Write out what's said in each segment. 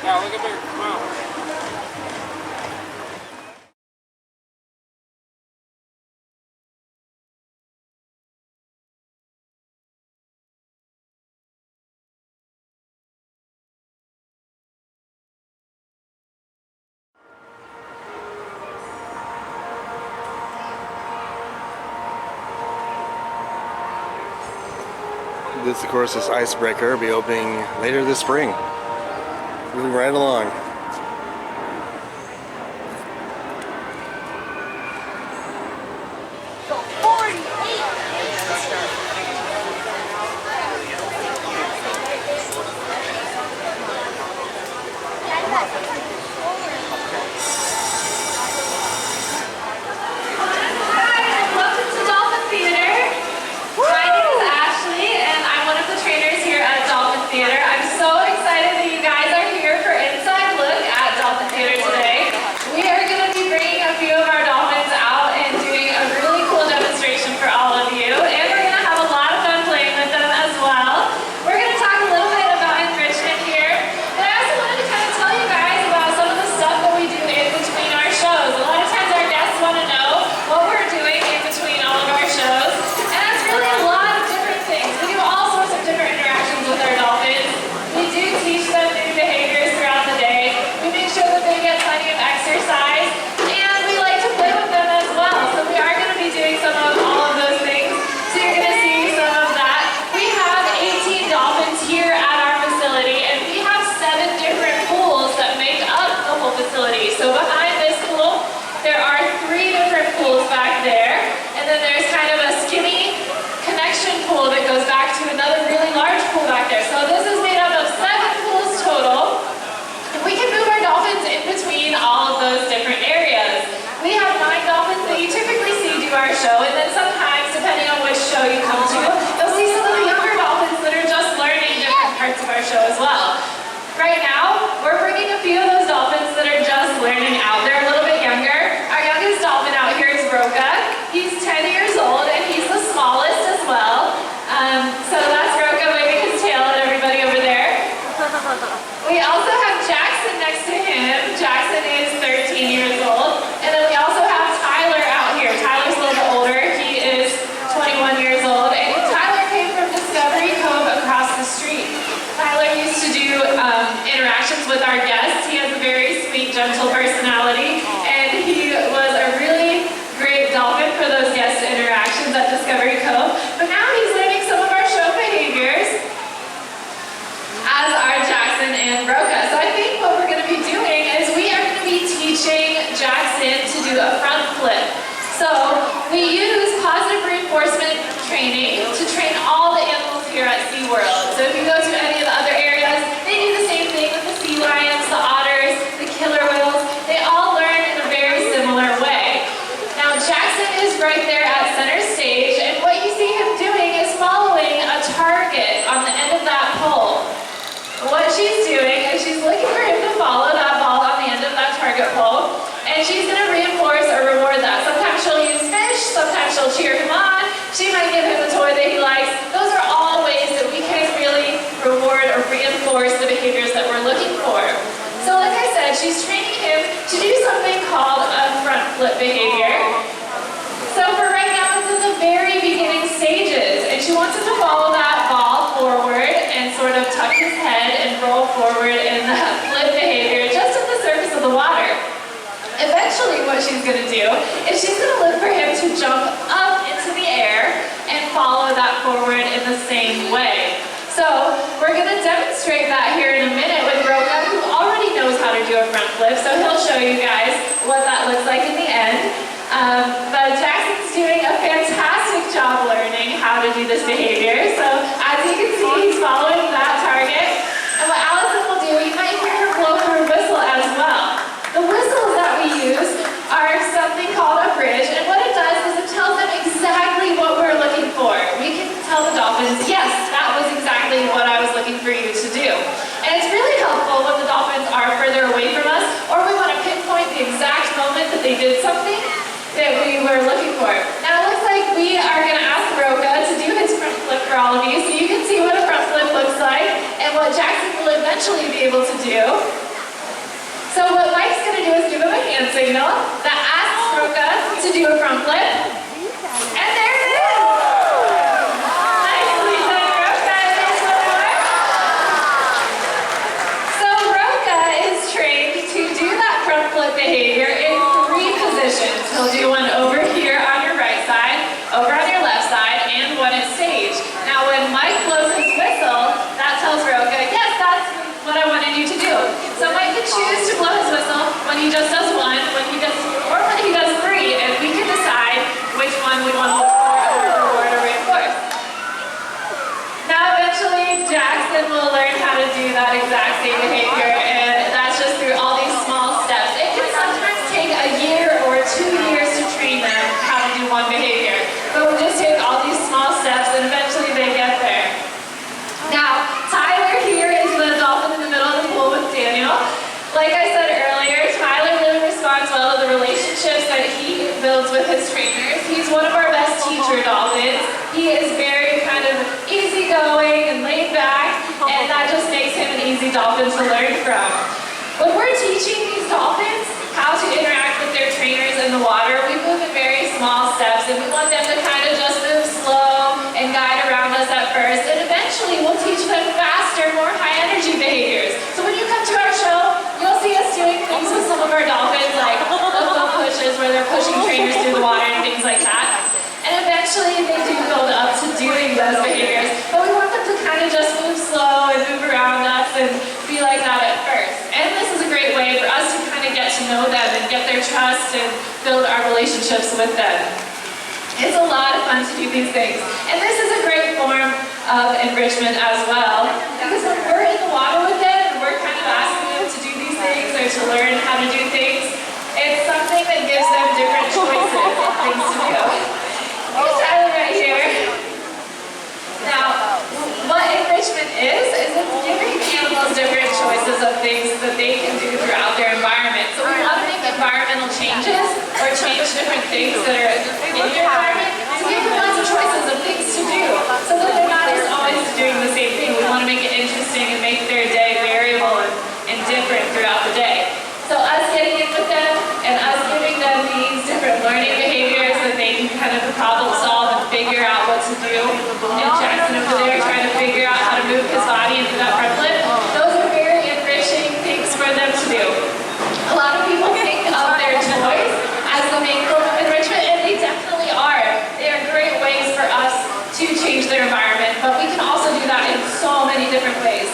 Yeah, look at bigger. Come on. This, of course, is Icebreaker. Will be opening later this spring. Moving right along. Hi, and welcome to Dolphin Theater. My name is Ashley, and I'm one of the trainers here at Dolphin Theater. I'm so excited that you guys are here for Inside Look at Dolphin Theater today. We are going to be bringing a few of our dolphins out and doing a really cool demonstration for all of you, and we're going to have a lot of fun playing with them as well. We're going to talk a little bit about enrichment here, but I also wanted to kind of tell you guys about some of the stuff that we do in between our shows. A lot of times our guests want to know what we're doing in between all of our shows, and that's really a lot of different things. We do all sorts of different interactions with our dolphins. We do teach them new behaviors throughout the day. We make sure that they get plenty of exercise, and we like to play with them as well. So we are going to be doing some of all of those things. So you're going to see some of that. We have 18 dolphins here at our facility, and we have 7 different pools that make up the whole facility. So behind this pool, there are 3 different pools back there, and then there's kind of a skinny connection pool that goes back to another really large pool back there. So this is made up of 7 pools total, and we can move our dolphins in between all of those different areas. We have 9 dolphins that you typically see do our show, and then sometimes, depending on which show you come to, you'll see some of the younger dolphins that are just learning different parts of our show as well. Right now, we're bringing a few of those dolphins that are just learning out. They're a little bit younger. Our youngest dolphin out here is Roca. He's 10 years old, and he's the smallest as well. So that's Roca waving his tail at everybody over there. We also have Jackson next to him. Jackson is 13 years old. And then we also have Tyler out here. Tyler's a little bit older. He is 21 years old. And Tyler came from Discovery Cove across the street. Tyler used to do interactions with our guests. He has a very sweet, gentle personality. And he was a really great dolphin for those guest interactions at Discovery Cove. But now he's learning some of our show behaviors, as are Jackson and Roca. So I think what we're going to be doing is we are going to be teaching Jackson to do a front flip. So we use positive reinforcement training to train all the animals here at SeaWorld. So if you go to any of the other areas, they do the same thing with the sea lions, the otters, the killer whales. They all learn in a very similar way. Now Jackson is right there at center stage, and what you see him doing is following a target on the end of that pole. What she's doing is she's looking for him to follow that ball on the end of that target pole, and she's going to reinforce or reward that. Sometimes she'll use fish, sometimes she'll cheer him on, she might give him a toy that he likes. Those are all ways that we can really reward or reinforce the behaviors that we're looking for. So like I said, she's training him to do something called a front flip behavior. So for right now, it's in the very beginning stages, and she wants him to follow that ball forward and sort of tuck his head and roll forward in that flip behavior just at the surface of the water. Eventually what she's going to do is she's going to look for him to jump up into the air and follow that forward in the same way. So we're going to demonstrate that here in a minute with Roca, who already knows how to do a front flip, so he'll show you guys what that looks like in the end. But Jackson's doing a fantastic job learning how to do this behavior. So as you can see, he's following that target. And what Allison will do, you might hear her blow her whistle as well. The whistles that we use are something called a bridge, and what it does is it tells them exactly what we're looking for. We can tell the dolphins, yes, that was exactly what I was looking for you to do. And it's really helpful when the dolphins are further away from us, or we want to pinpoint the exact moment that they did something that we were looking for. Now it looks like we are going to ask Roca to do his front flip for all of you, so you can see what a front flip looks like and what Jackson will eventually be able to do. hand signal that asks Roka to do a front flip. And there it is! Nicely done, Roka. There's one more. So Roka is trained to do that front flip behavior in 3 positions. He'll do one over here on your right side, over on your left side, and one at stage. Now when Mike blows his whistle, that tells Roka, yes, that's what I wanted you to do. So Mike can choose to blow his whistle when he just does 1, when he does 2, or when he does 3, and we can decide which one we want to look for or reward or reinforce. Now eventually Jackson will learn how to do that exact same behavior, and that's just through all these small steps. It can sometimes take a year or 2 years to train them how to do one behavior, but we just take all these small steps and eventually they get there. Now, Tyler here is the dolphin in the middle of the pool with Daniel. Like I said earlier, Tyler really responds well to the relationships that he builds with his trainers. He's one of our best teacher dolphins. He is very kind of easygoing and laid back, and that just makes him an easy dolphin to learn from. When we're teaching these dolphins how to interact with their trainers in the water, we move in very small steps, and we want them to kind of just move slow and guide around us at first, and eventually we'll teach them faster, more high-energy behaviors. So when you come to our show, you'll see us doing things with some of our dolphins, like little pushes where they're pushing trainers through the water and things like that. And eventually they do build up to doing those behaviors, but we want them to kind of just move slow and move around us and be like that at first. And this is a great way for us to kind of get to know them and get their trust and build our relationships with them. It's a lot of fun to do these things. And this is a great form of enrichment as well, because when we're in the water with them and we're kind of asking them to do these things or to learn how to do things, it's something that gives them different choices of things to do. Here's Tyler right here. Now, what enrichment is it's giving animals different choices of things that they can do throughout their environment. So we want to make environmental changes or change different things that are in your environment to give them lots of choices of things to do so that they're not just always doing the same thing. We want to make it interesting and make their day variable and different throughout the day. So us getting in with them and us giving them these different learning behaviors that they can kind of problem solve and figure out what to do. And Jackson over there trying to figure out how to move his body into that front flip. Those are very enriching things for them to do. A lot of people think of their toys as the main form of enrichment, and they definitely are. They are great ways for us to change their environment, but we can also do that in so many different ways.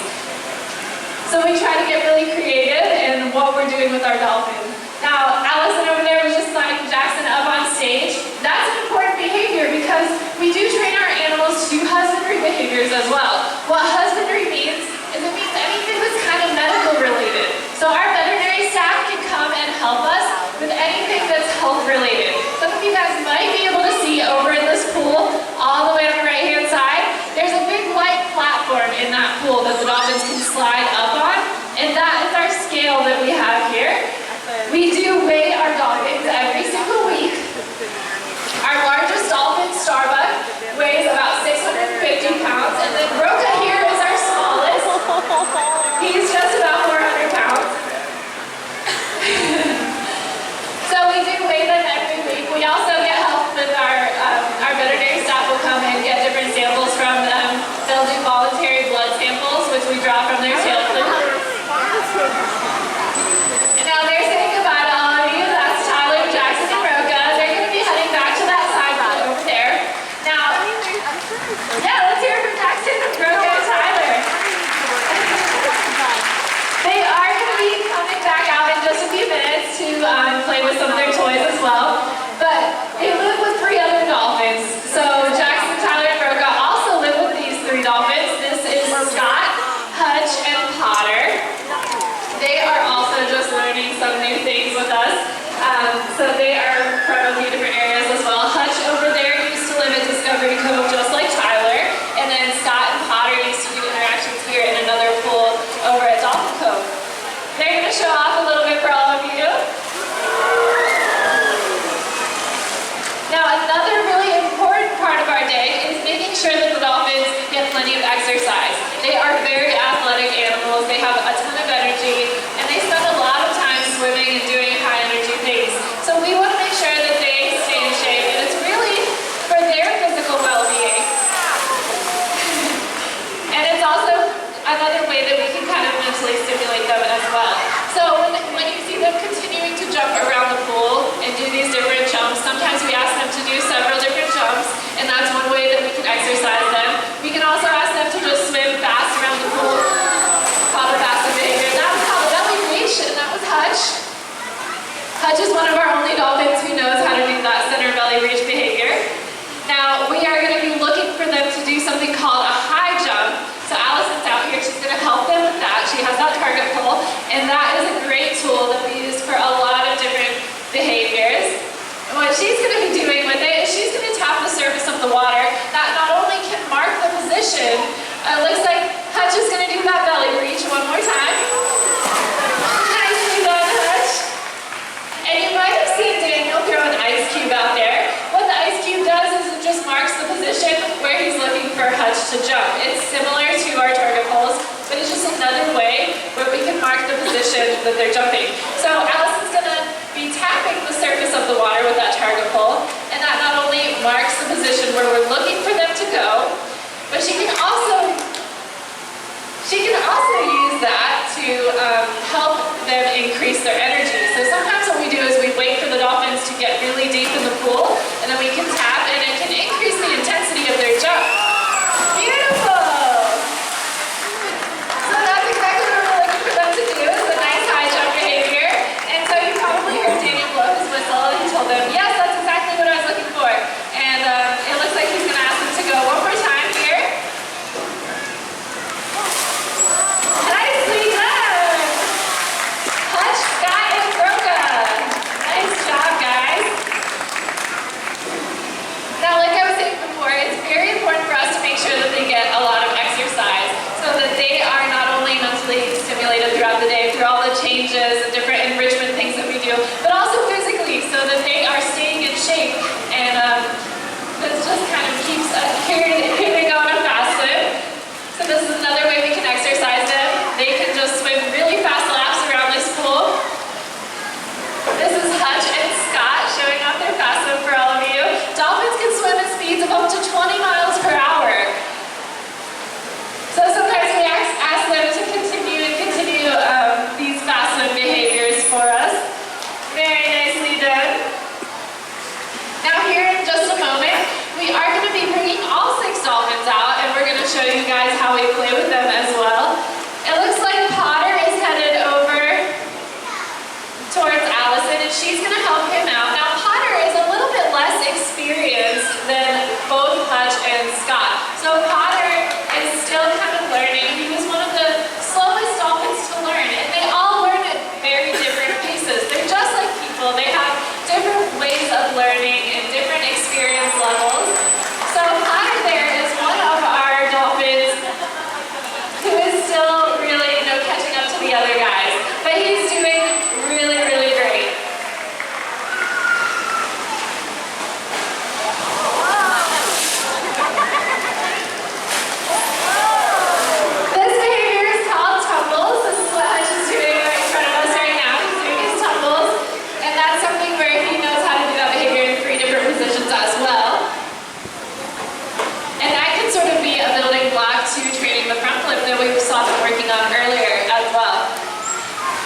So we try to get really creative in what we're doing with our dolphins. Now, Allison over there was just signing Jackson up on stage. That's an important behavior because we do train our animals to do husbandry behaviors as well. What husbandry means is it means anything that's kind of medical related. So our veterinary staff can come and help us with anything that's health related. Some of you guys might be able to see over in this pool, all the way on the right-hand side, there's a big white platform in that pool that the dolphins can slide up on, and that is our scale that we have here. We do weigh our dolphins every single week. Our largest dolphin, Starbuck, weighs about 650 pounds, and then Roka here is our smallest. He's just about 400 pounds. So we do weigh them every week. We also get help with our veterinary staff will come and get different samples from them. They'll do voluntary blood samples, which we draw from their tail fluid. And now they're saying goodbye to all of you. That's Tyler, Jackson, and Roka. They're going to be heading back to that side over there. Now, yeah, let's hear it from Jackson, Roka, and Tyler. They are going to be coming back out in just a few minutes to play with some of their toys as well. But they live with 3 other dolphins. So Jackson, Tyler, and Roka also live with these 3 dolphins. This is Scott, Hutch, and Potter. They are also just learning some new things with us. So they are from a few different areas as well. Hutch over there used to live at Discovery Cove just like Tyler. And then Scott and Potter used to do interactions here in another pool over at Dolphin Cove. They're going to show off a little bit for all of you. stimulate them as well. So when you see them continuing to jump around the pool and do these different jumps, sometimes we ask them to do several different jumps, and that's one way that we can exercise them. We can also ask them to just swim fast around the pool, called a passive behavior. That was called a belly reach, and that was Hutch. Hutch is one of our only dolphins who knows how to do that center belly reach behavior. Now, we are going to be looking for them to do something called a high jump. So Allison's out here, she's going to help them with that. She has that target pole, and that is a great tool that we use for a lot of different behaviors. And what she's going to be doing with it is she's going to tap the surface of the water. That not only can mark the position, looks like Hutch is going to do that belly reach one more time. Nicely done, Hutch. And you might have seen Daniel throw an ice cube out there. What the ice cube does is it just marks the position where he's looking for Hutch to jump. It's similar to our target poles, but it's just another way where we can mark the position that they're jumping. So Allison's going to be tapping the surface of the water with that target pole, and that not only marks the position where we're looking for them to go, but she can also use that to help them increase their energy. So sometimes what we do is we wait for the dolphins to get really deep in the pool, and then we can tap, and it can increase the intensity of their jump. Beautiful! So that's exactly what we're looking for them to do, is a nice high jump behavior. And so you probably heard Daniel blow his whistle, and he told them, yes, that's exactly what I was looking for. And it looks like he's going to ask them to go one more time here. Nicely done! Hutch, Scott, and Broca. Nice job, guys. Now, like I was saying before, it's very important for us to make sure that they get a lot of exercise so that they are not only mentally stimulated throughout the day through all the changes and different enrichment things that we do, but also physically so that they are staying in shape. And this just kind of keeps here they go on a fast swim. So this is another way we can exercise them. They can just swim really fast laps around this pool. This is Hutch and Scott showing off their fast swim for all of you. Dolphins can swim at speeds of up to 20 miles per hour. So sometimes we ask them to continue these fast swim behaviors for us. Very nicely done. Now here in just a moment, we are going to be bringing all 6 dolphins out, and we're going to show you guys how we play with them as well. It looks like Potter is headed over towards Allison, and she's going to help him out. Now Potter is a little bit less experienced than both Hutch and Scott. So Potter is still kind of learning. He was one of the slowest dolphins to learn, and they all learn at very different paces. They're just like people. They have different ways of learning and different experience levels. So Potter there is one of our dolphins who is still really, catching up to the other guys. But he's doing really, really great. This behavior is called tumbles. This is what Hutch is doing right in front of us right now. He's doing his tumbles. And that's something where he knows how to do that behavior in 3 different positions as well. And that can sort of be a building block to training the front flip that we saw them working on earlier as well.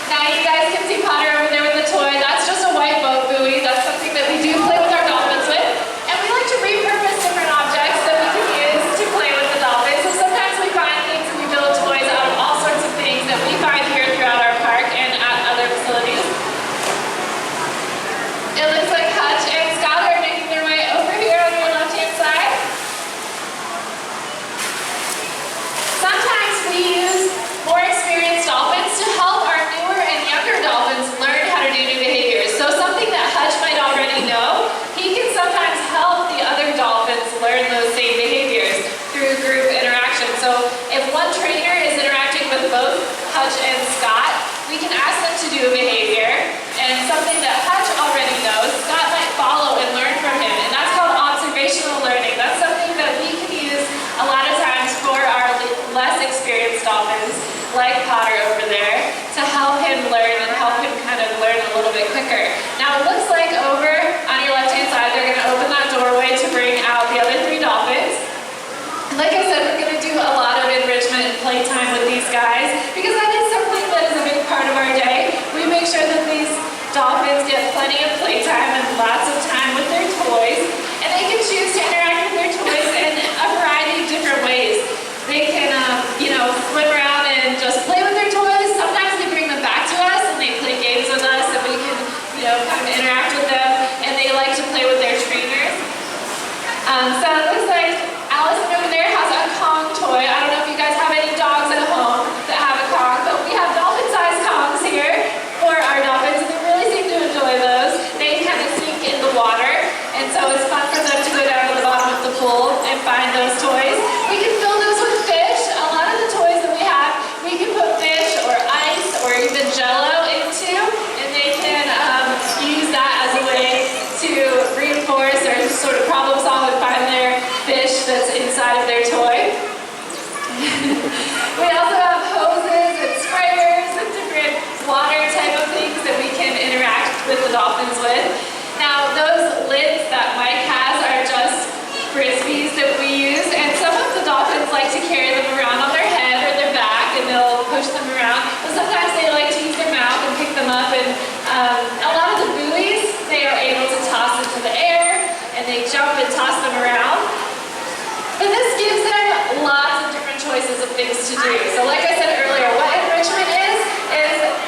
Now you guys can see Potter over there with the toy. That's just a white boat buoy. That's something that we do play with our dolphins with. And we like to repurpose different objects that we can use to play with the dolphins. So sometimes we find things and we build toys out of all sorts of things that we find here throughout our park and at other facilities. It looks like Hutch and Scott are making their way over here on your left-hand side. Sometimes we use more experienced dolphins to help our newer and younger dolphins learn A lot of the buoys, they are able to toss into the air, and they jump and toss them around. But this gives them lots of different choices of things to do. So like I said earlier, what enrichment is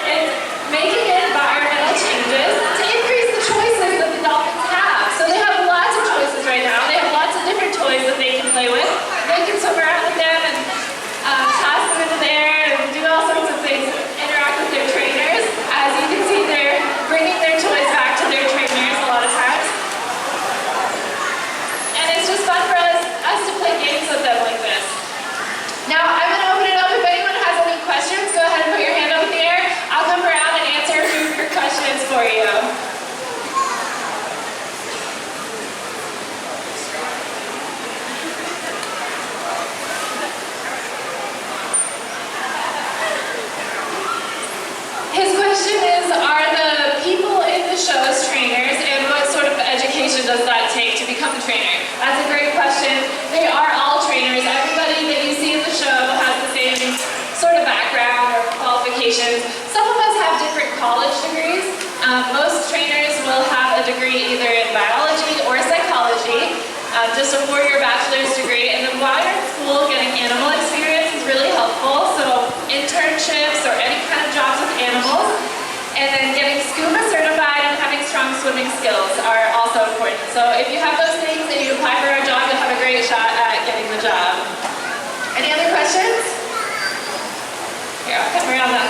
it's making environmental changes to increase the choices that the dolphins have. So they have lots of choices right now. They have lots of different toys that they can play with. They can swim around with them and toss them into the air and do all sorts of things, interact with their trainers. As you can see, they're bringing their toys back to their trainers a lot of times. And it's just fun for us to play games with them like this. Now, I'm going to open it up. If anyone has any questions, go ahead and put your hand up in the air. I'll come around and answer a few of your questions for you. His question is, are the people in the show as trainers, and what sort of education does that take to become a trainer? That's a great question. They are all trainers. Everybody that you see in the show has the same sort of background or qualifications. Some of us have different college degrees. Most trainers will have a degree either in biology or psychology, just a 4-year bachelor's degree. And then while you're in school, getting animal experience is really helpful. So internships or any kind of jobs with animals. And then getting scuba certified and having strong swimming skills are also important. So if you have those things and you apply for our job, you'll have a great shot at getting the job. Any other questions? Here, I'll come around that